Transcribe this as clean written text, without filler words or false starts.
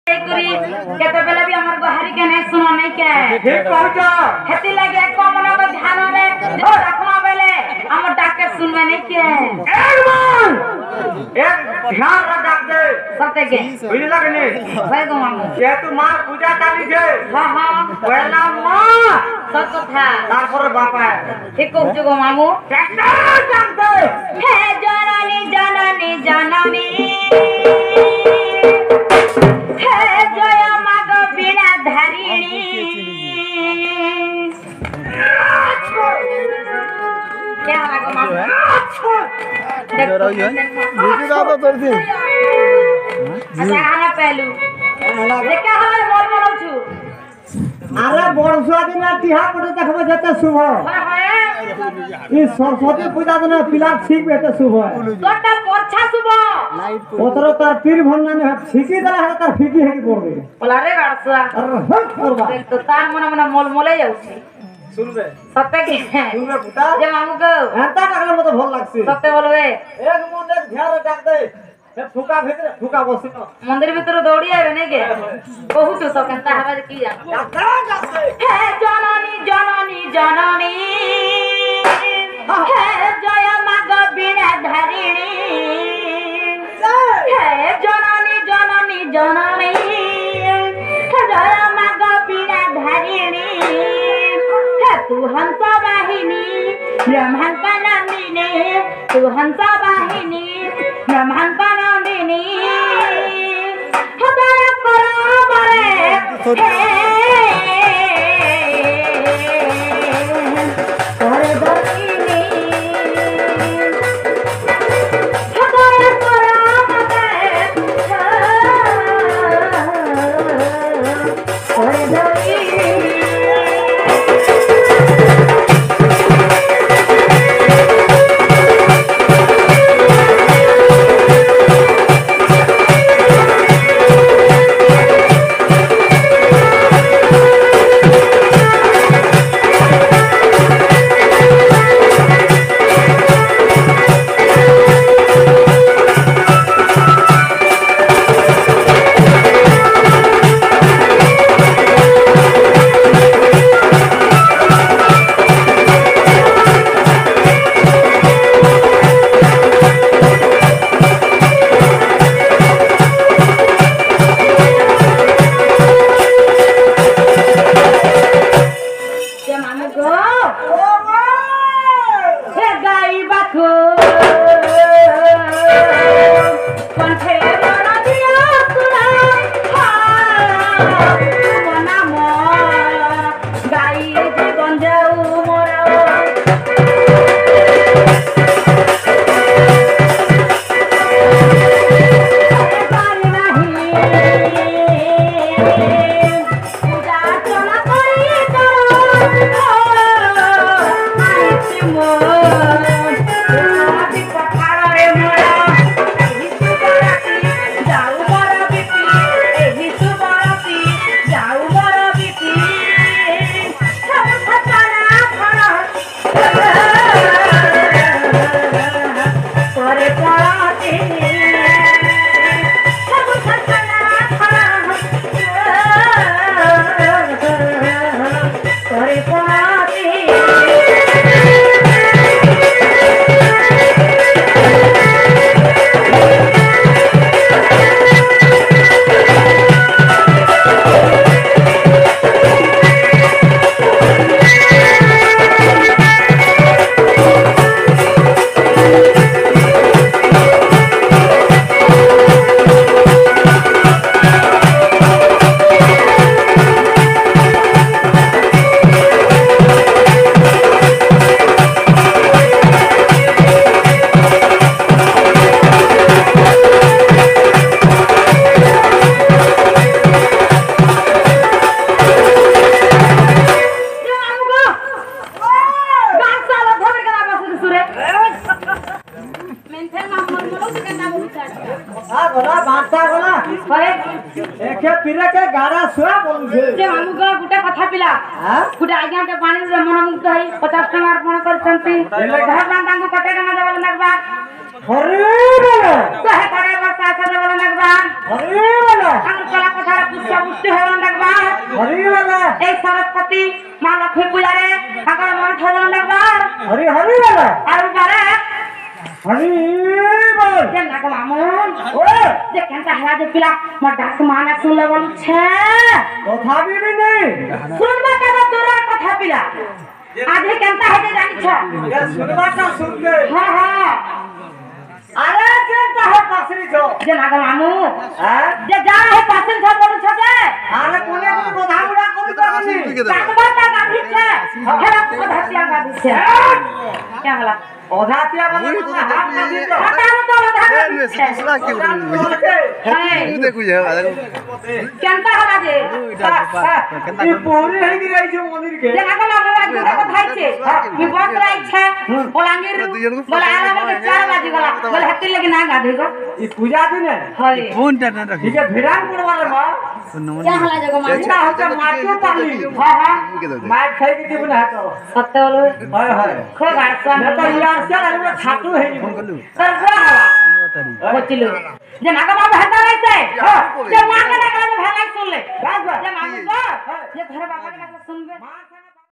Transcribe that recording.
केते बेले भी हमर गहरी के नहीं सुनो नहीं के ठीक कहछ हेती लगे एको मन को ध्यान रे जो रखना बेले हमर डाके सुनवे नहीं के एक ध्यान रख दे सते के बुझ लगने भाई गो मामू ये तू मां पूजा चाली छे हां हां पहला मां सत कथा तारपर बापा ठीक कहू गो मामू रख दे हे जननी जननी जननी हे जय माग बिना धारिणी क्या मागो मागो वीडियो दादा कर दे अच्छा खाना पहलू ये क्या हाल मोर मोर छु अरे बरसा दिन तिहा पटे देखबे जते शुभ ई सरस्वती पूजा दिन पिला ठीक बेते शुभ गोटा पोछा शुभ ओतरो तार पीर भंगा ने फिकी दला है तार फिकी है की पड़बे बोला रे गाड़सा अरे हट करबा तो तार मन मन मोल मोले जाउछी सुनबे सत्य के सुनबे पुता जे मामू को एंता टाकले मते भल लागसी सत्य बोलबे एक मुंड एक ध्यान डाक दे ए फुका भीतर फुका बसी न मंदिर भीतर दौड़ी आवे नहीं के बहुत तो केनता हवा की जान हे जननी जननी जननी हे जय माग बिना धारिणी हे जननी जननी जननी हे जय माग बिना धारिणी हे तू हंस वाहिनी ब्रह्मांड नंदिनी तू हंस वाहिनी ब्रह्मांड नंदिनी हृदय परामरे करे दरिनी हृदय परामरे करे दरिनी एके पीरे के गाड़ा सुआ बोलु छे जे मामू को गुटे कथा पिला गुटे आज्ञा के पानी रे मन मुक्त हई 50 टका अर्पण करछंती घर बांधा को कटे टका देवल लगबा हरे बोलो कहे करे वर्षा से देवल लगबा हरे बोलो हम कला पथार सरस्वती मां लक्ष्मी पूजा रे आगर मन थजन लगला हरि हरि बोल আর বারে हरि बोल যে না গো মামু ओ যে কেনটা হারা যে পিলা মোর ডাক মানে শুনলে বলছে तथापि भी नहीं শুনবা কেন দূরের কথা পিলা আজকে কেনটা হতে জানিছ ये सुनवा का सुन के হ্যাঁ হ্যাঁ अरे चिंता है पसरी छो যে না গো মামু हैं যে যা হে পাছেন সব বলছ যে अरे कोने को बोधा बुढ़ा करू तो नहीं কাকবাটা গাধিছে হেরা কথা তিয়া গাধিছে কে হলা ओधातिया वाला तो हाथ ना दी तो হটানো তো কথা গাধিছে কেনটা হলা যে ये पूरी है कि रही छो मंदिर के যে না গো মামু আজকে কথা হইছে मी बस রাইছে বলাঙ্গীর বলে আলা বলে 4 বাজি গলা বলে হাতি লাগি না গাধি গো ये पूजा दिन है হয় ठीक है भिरान पड़वा रे मां কে হলা যে গো মামু এটা হচ্ছে মাটিও পালি হ্যাঁ হ্যাঁ मार खाई के जीवन है तो সত্য বলো हाय हाय খো গাছন मैं तो यार से अरे छातू है नहीं তোর কোয়া বচিলু যে না গো বাবু হাতা রাইছে যে মা কে ডাকলে ভালো শুনলে যে মামু গো যে ঘরে বাবা কে ডাকলে শুনবে